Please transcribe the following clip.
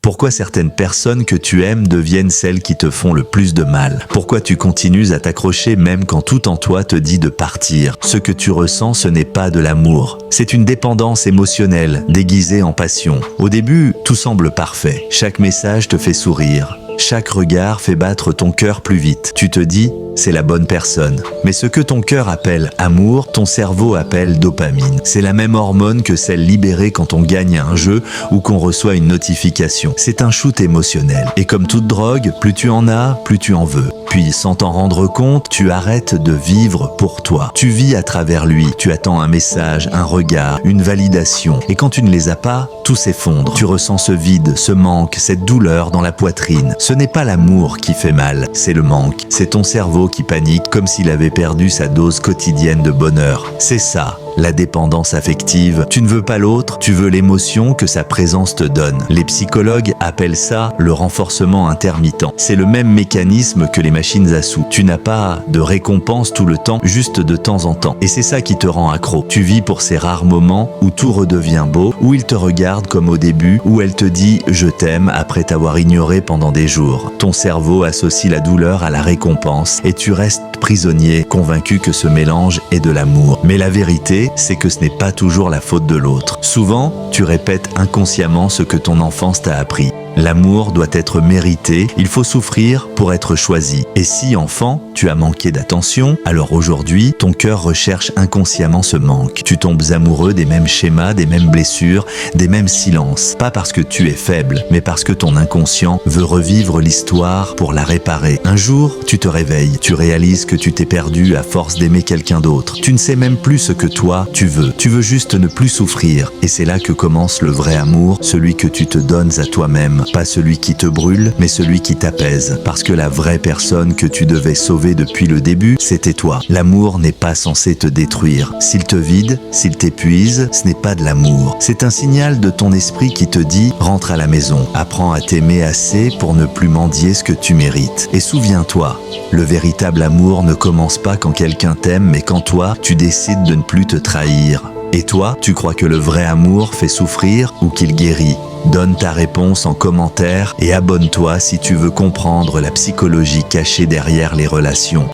Pourquoi certaines personnes que tu aimes deviennent celles qui te font le plus de mal? Pourquoi tu continues à t'accrocher même quand tout en toi te dit de partir? Ce que tu ressens, ce n'est pas de l'amour. C'est une dépendance émotionnelle, déguisée en passion. Au début, tout semble parfait. Chaque message te fait sourire. Chaque regard fait battre ton cœur plus vite. Tu te dis, c'est la bonne personne. Mais ce que ton cœur appelle amour, ton cerveau appelle dopamine. C'est la même hormone que celle libérée quand on gagne à un jeu ou qu'on reçoit une notification. C'est un shoot émotionnel. Et comme toute drogue, plus tu en as, plus tu en veux. Puis, sans t'en rendre compte, tu arrêtes de vivre pour toi. Tu vis à travers lui. Tu attends un message, un regard, une validation. Et quand tu ne les as pas, tout s'effondre. Tu ressens ce vide, ce manque, cette douleur dans la poitrine. Ce n'est pas l'amour qui fait mal, c'est le manque. C'est ton cerveau qui panique comme s'il avait perdu sa dose quotidienne de bonheur. C'est ça, la dépendance affective. Tu ne veux pas l'autre, tu veux l'émotion que sa présence te donne. Les psychologues appellent ça le renforcement intermittent. C'est le même mécanisme que les machines à sous. Tu n'as pas de récompense tout le temps, juste de temps en temps. Et c'est ça qui te rend accro. Tu vis pour ces rares moments où tout redevient beau, où il te regarde comme au début, où elle te dit « je t'aime » après t'avoir ignoré pendant des jours. Ton cerveau associe la douleur à la récompense et tu restes prisonnier, convaincu que ce mélange est de l'amour. Mais la vérité, c'est que ce n'est pas toujours la faute de l'autre. Souvent, tu répètes inconsciemment ce que ton enfance t'a appris. L'amour doit être mérité, il faut souffrir pour être choisi. Et si, enfant, tu as manqué d'attention, alors aujourd'hui, ton cœur recherche inconsciemment ce manque. Tu tombes amoureux des mêmes schémas, des mêmes blessures, des mêmes silences. Pas parce que tu es faible, mais parce que ton inconscient veut revivre l'histoire pour la réparer. Un jour, tu te réveilles, tu réalises que tu t'es perdu à force d'aimer quelqu'un d'autre. Tu ne sais même plus ce que toi, tu veux juste ne plus souffrir. Et c'est là que commence le vrai amour, celui que tu te donnes à toi-même. Pas celui qui te brûle, mais celui qui t'apaise. Parce que la vraie personne que tu devais sauver depuis le début, c'était toi. L'amour n'est pas censé te détruire. S'il te vide, s'il t'épuise, ce n'est pas de l'amour. C'est un signal de ton esprit qui te dit « rentre à la maison, apprends à t'aimer assez pour ne plus mendier ce que tu mérites. » Et souviens-toi, le véritable amour ne commence pas quand quelqu'un t'aime, mais quand toi, tu décides de ne plus te trahir. Et toi, tu crois que le vrai amour fait souffrir ou qu'il guérit? Donne ta réponse en commentaire et abonne-toi si tu veux comprendre la psychologie cachée derrière les relations.